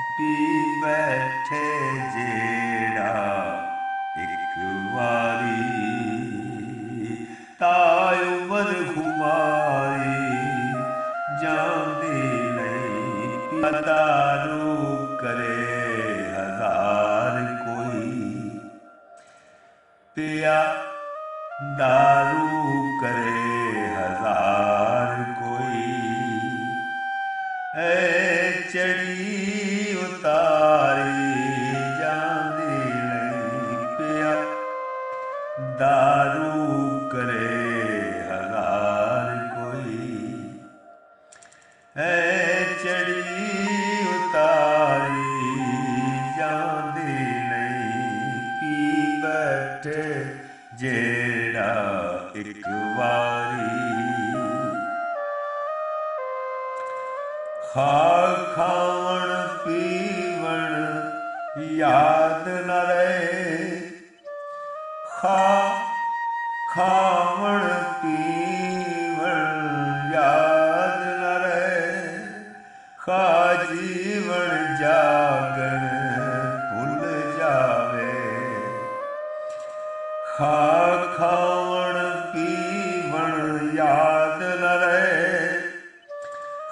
ਪੀ ਬੈਠੇ ਜਿਹੜਾ ਇੱਕ ਵਾਰੀ, ਤਾਂ ਉਮਰ ਖੁਮਾਰੀ ਜਾਂਦੀ ਨਹੀਂ। ਦਾਰੂ ਕਰੇ ਹਜ਼ਾਰ ਕੋਈ, ਪਿਆ ਦਾਰੂ ਕਰੇ ਹਜ਼ਾਰ ਕੋਈ, ਐ ਚੜੀ ਉਤਾਰੀ ਜਾਂਦੀ ਨਹੀਂ। ਪਿਆ ਦਾਰੂ ਕਰੇ ਹਜ਼ਾਰ ਕੋਈ, ਐ ਚੜੀ ਉਤਾਰੀ ਜਾਂਦੀ ਨਹੀਂ। ਪੀ ਬੈਠੇ ਜਿਹੜਾ ਇੱਕ ਵਾਰੀ, ਖਾਵਣ ਪੀਵਣ ਯਾਦ ਨ ਰਹੇ। ਖਾਵਣ ਪੀਵਣ ਯਾਦ ਨ ਰਹੇ। ਖਾ ਜੀਵਨ ਜਾਗਣ ਭੁੱਲ ਜਾਵੇ। ਖਾਵਣ ਪੀਵਣ ਯਾਦ ਨ ਰਹੇ।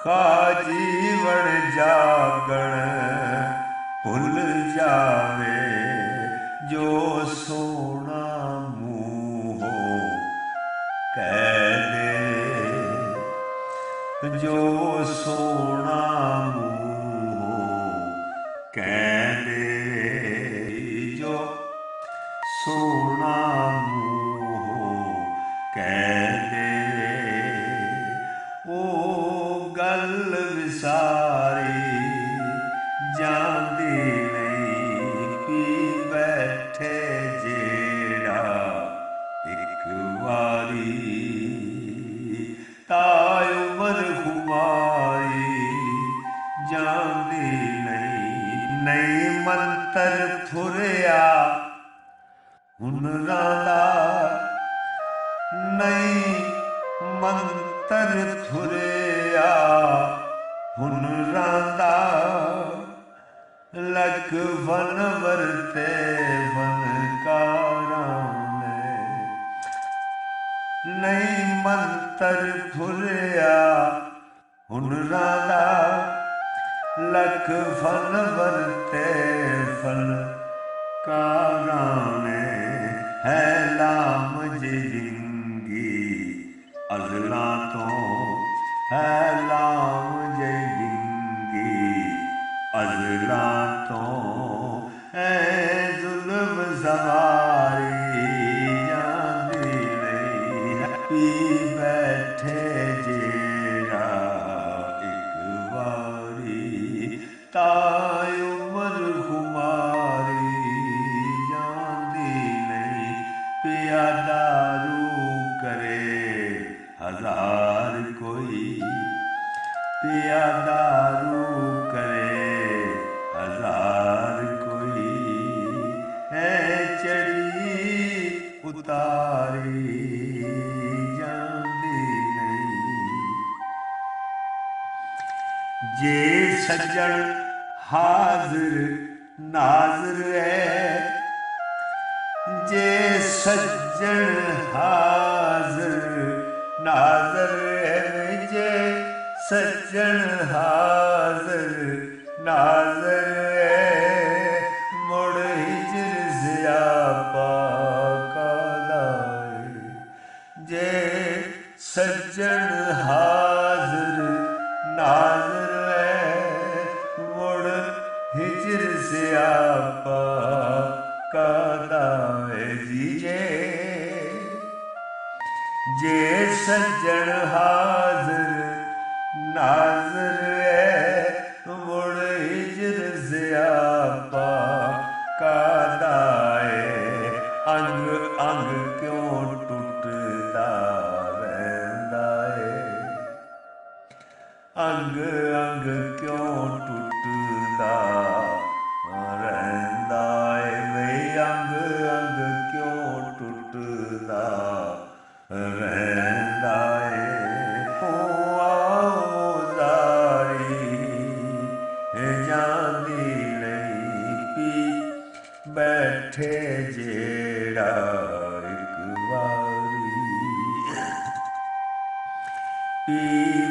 ਖਾ ਜੀਵਨ ਜਾਗਣ ਭੁੱਲ ਜਾਵੇ। ਜੋ ਸੋਹਣਾ ਮੂੰਹੋਂ ਕਹਿ ਦੇ, ਜੋ ਸੋਹਣਾ ਮੂੰਹੋਂ ਕਹਿ ਦੇ, ਜੋ ਸੋਹਣਾ ਮੂੰਹੋਂ ਕਹਿ ਦੇ, ਉਹ ਗੱਲ ਵਿਸਾਰੀ ਜਾਂਦੀ ਨਹੀਂ। ਪੀ ਬੈਠੇ ਜਿਹੜਾ ਇੱਕ ਵਾਰੀ, ਤਾਂ ਉਮਰ ਖੁਮਾਰੀ ਜਾਂਦੀ ਨਹੀਂ। ਨਹੀਂ ਮੰਤਰ ਥੁਰਿਆ ਹੁਨਰਾਂ ਦਾ, ਨਹੀਂ ਮੰਤਰ ਥੁਰਿਆ ਹੁਨਰਾਂ ਦਾ। ਲੱਖ ਫਨ ਵਰਤੇ ਫਨਕਾਰਾਂ ਨੇ, ਨਹੀਂ ਮੰਤਰ ਥੁਰਿਆ ਹੁਨਰਾਂ ਦਾ। ਲੱਖ ਫਨ ਵਰਤੇ ਫਨਕਾਰਾਂ ਨੇ, ਹੈ ਲਾਮ ਜ਼ਿੰਦਗੀ ਅਜ਼ਲਾਂ ਤੋਂ, ਹੈ ਲਾਮ ਜ਼ਿੰਦਗੀ ਅਜ਼ਲਾਂ ਤੋਂ। ਐ ਜ਼ੁਲਮ ਸਵਾਰੀ ਜਾਂਦੀ ਨਹੀਂ। ਪੀ ਬੈਠੇ ਜਿਹੜਾ ਇੱਕ ਵਾਰੀ, ਤਾਂ ਉਮਰ ਖੁਮਾਰੀ ਜਾਂਦੀ ਨਹੀਂ। ਪਿਆ ਦਾਰੂ ਕਰੇ ਹਜ਼ਾਰ ਕੋਈ, ਪਿਆ ਦਾਰੂ ਕਰੇ ਹਜ਼ਾਰ ਕੋਈ, ਹੈ ਚੜੀ ਉਤਾਰੀ ਜਾਂਦੀ ਨਹੀਂ। ਜੇ ਸੱਜਣ ਹਾਜ਼ਰ ਨਾਜ਼ਰ ਹੈ, ਜੇ ਸੱਜਣ ਹਾਜ਼ਰ ਨਾਜ਼ਰ ਹੈ। ਜੇ ਸੱਜਣ ਹਾਜ਼ਰ ਨਾਜ਼ਰ ਹੈ। ਮੁੜ ਹਿਜਰ ਸਿਆਪਾ ਕਾਹਦਾ ਏ। ਜੇ ਸੱਜਣ ਹਾਜ਼ਰ ਨਾਜ਼ਰ ਹੈ। ਮੁੜ ਹਿਜਰ ਸਿਆਪਾ ਕਾਹਦਾ ਏ ਜੀ। ਜੇ ਸੱਜਣ ਹਾਜ਼ਰ ਨਾਜ਼ਰ ਹੈ। ਮੁੜ ਹਿਜਰ ਸਿਆਪਾ ਕਾਹਦਾ ਏ। ਅੰਗ ਅੰਗ ਕਿਉਂ ਟੁੱਟਦਾ ਰਹਿੰਦਾ ਏ। ਅੰਗ ਅੰਗ ਕਿਉਂ ਟੁੱਟਦਾ ਰਹਿੰਦਾ ਏ। ਵੇ ਅੰਗ ਅੰਗ ਕਿਉਂ ਟੁੱਟਦਾ ਰਹਿੰਦਾ ਏ। ਉਹ ਆਉਂਦਾ बैठे जेड़ा एक बारी पी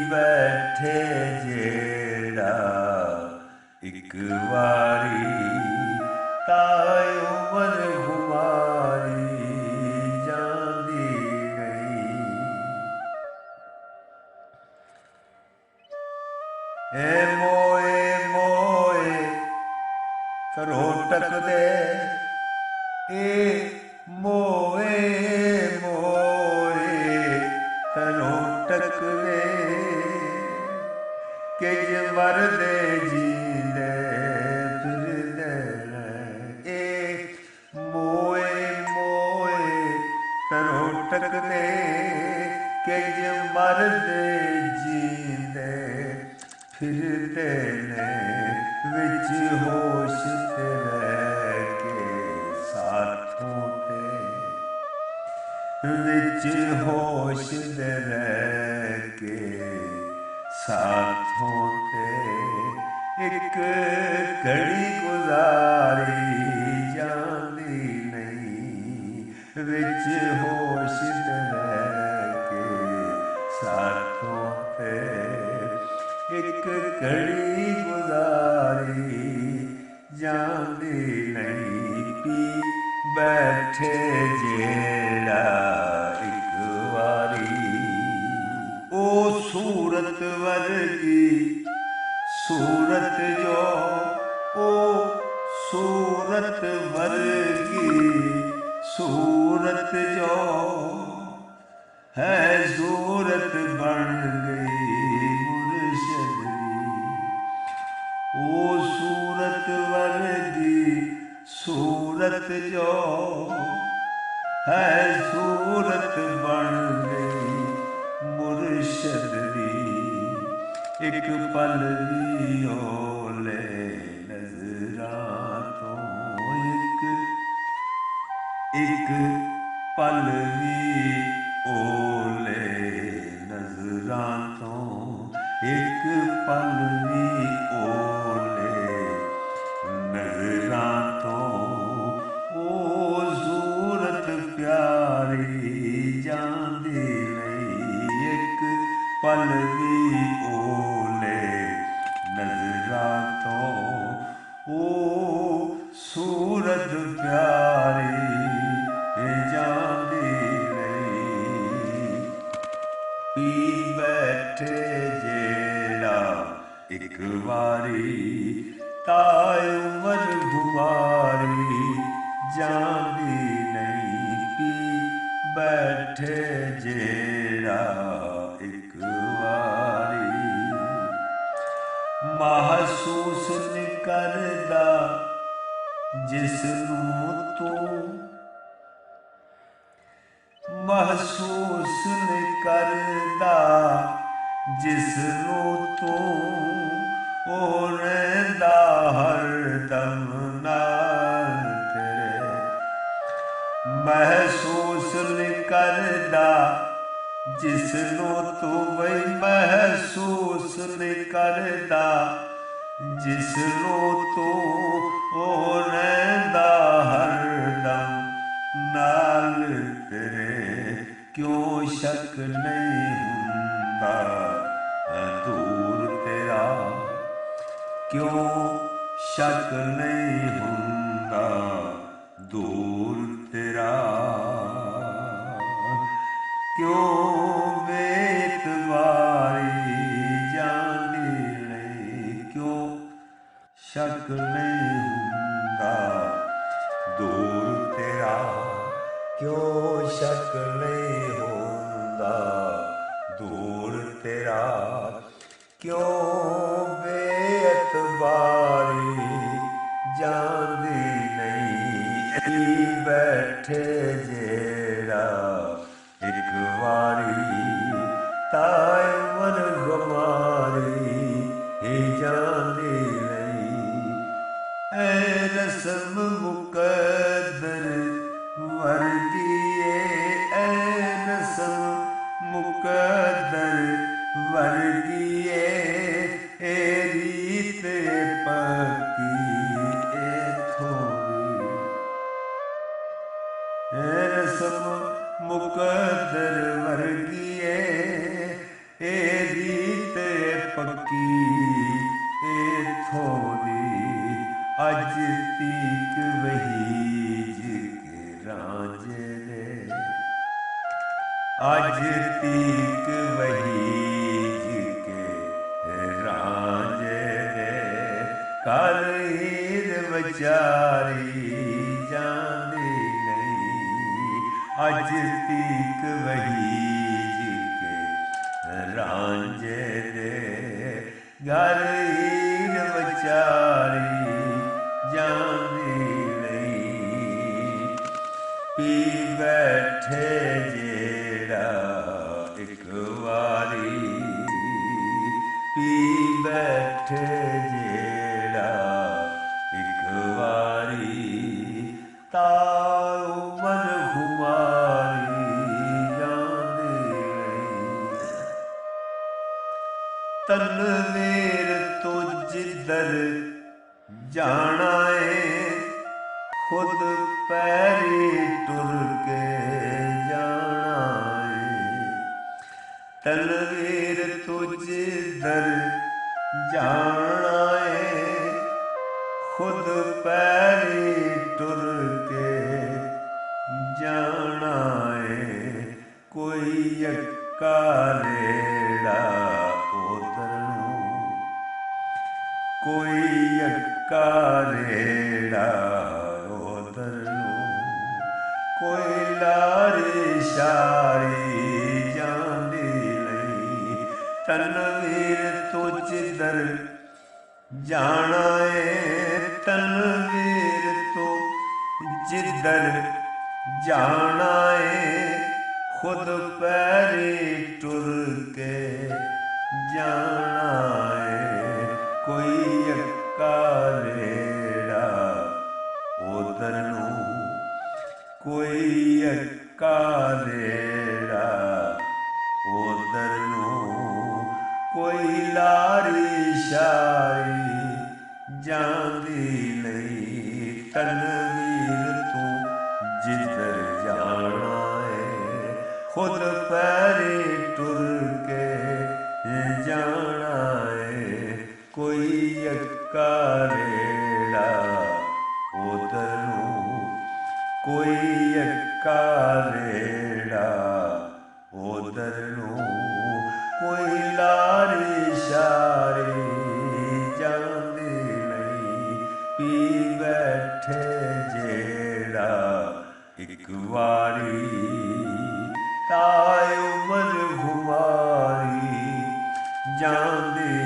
बैठे जेड़ा एक बारी ताई उमर गुमारी जांदी नहीं। ए मोए मोए करो टक दे ए मोए मोए करो टक दे कि जे मरदे जींदे फिरदे ए मोए मोए करो टक दे कि जे मरदे जींदे फिरदे ने विच होश ते रह के साथों ते विच होश ते रह के साथों ते एक घड़ी गुजारी जांदी नहीं। विच होश ते रह के साथों ते एक घड़ी गुजारी जांदी नहीं। पी बैठे जेड़ा एक वारी ओ सूरत वर्गी सूरत जो ओ सूरत वर्गी सूरत जो है सूरत बन गई मुर्शद दी। ओ सूरत वर्गी सूरत जो है सूरत बन गई मुर्शद दी। एक पल भी ओले नजरां तो एक पल भी ओले नजरां तो एक पल भी ओले नजरां तो ओ सूरत प्यारी जांदी नहीं। एक पल भी ओले नजरां तो ओ सूरत प्यारी जांदी नहीं। पी बैठे जेड़ा एक वारी ताई उमर गुमारी जांदी नहीं। पी बैठे जेड़ा एक वारी महसूस नहीं करदा जिसनूं तू महसूस नहीं करदा जिसनूं तू ओ रहिंदा हरदम नाल तेरे। महसूस नहीं करदा जिसनूं तू बई महसूस नहीं करदा जिसनूं तू ओ रहिंदा हरदम नाल तेरे। क्यों शक नहीं हुंदा दूर तेरा क्यों शक नहीं हुंदा दूर तेरा। क्यों बेतवारी जांदी नहीं। क्यों शक नहीं हुंदा दूर तेरा। क्यों शक नहीं हुंदा दूर तेरा। क्यों बेअतबारी जांदी नहीं। बैठे जेड़ा एक वारी ताई उमर गुमारी जांदी नहीं। ऐ रस्म मुकद्दर वर्गी ऐ रस्म मुकद्दर वर्गी ए रीत पक्की ए थोड़ी अज तीक वहीज के रांझे दे, अज तीक वहीज के रांझे दे, कल ईद विचारी जांदी नहीं। अज तीक वहीज के रांझे दे, घर ईद विचारी जांदी नहीं। पी बैठे जेड़ा एक वारी, पी बैठे जेड़ा एक वारी, तारो मन खुमारी जांदी नहीं। तनवीर तो जिधर जाना है, खुद पैरी टुर के जाना है। तनवीर तो जिधर जाना है, खुद पैरी टुर के जाना है। कोई यक्का रेड़ा उधर नूं, कोई यक्का रेड़ा उधर नूं, कोई लारी शारी जांदी नहीं। तनवीर तो जिधर जाना है, तनवीर तो जिधर जाना है, खुद पैरी टुर के जाना है। कोई यक्का रेड़ा उधर नूं, कोई यक्का रेड़ा उधर नूं, कोई लारी शारी जांदी नहीं। तनवीर तू जिधर जाना है, खुद पैरी टुर के जाना है। कोई यक्का रेड़ा उधर नूं, कोई यक्का रेड़ा उधर नूं, कोई लारी शारी जांदी नहीं। पी बैठे जेड़ा एक वारी, ताय उमर खुमारी जांदी